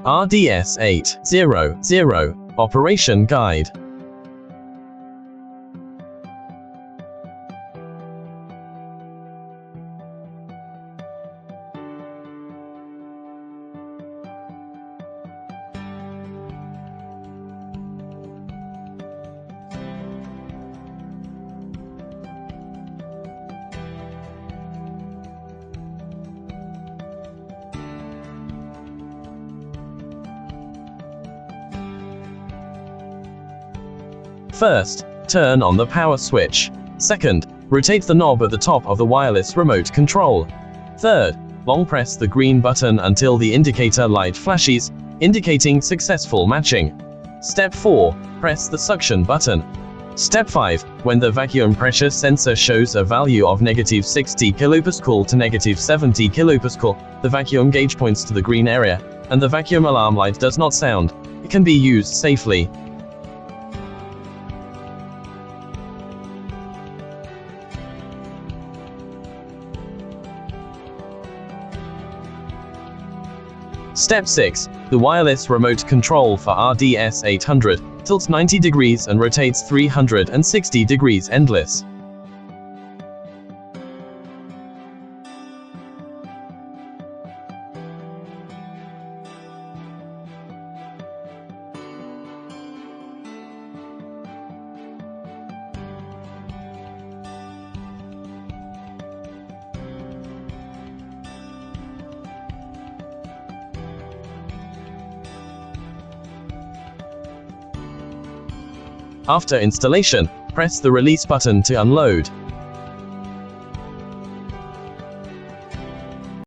RDS 800 Operation Guide. First, turn on the power switch. Second, rotate the knob at the top of the wireless remote control. Third, long press the green button until the indicator light flashes, indicating successful matching. Step 4, press the suction button. Step 5, when the vacuum pressure sensor shows a value of -60 kPa to -70 kPa, the vacuum gauge points to the green area, and the vacuum alarm light does not sound. It can be used safely. Step 6. The wireless remote control for RDS 800 tilts 90 degrees and rotates 360 degrees endless. After installation, press the release button to unload.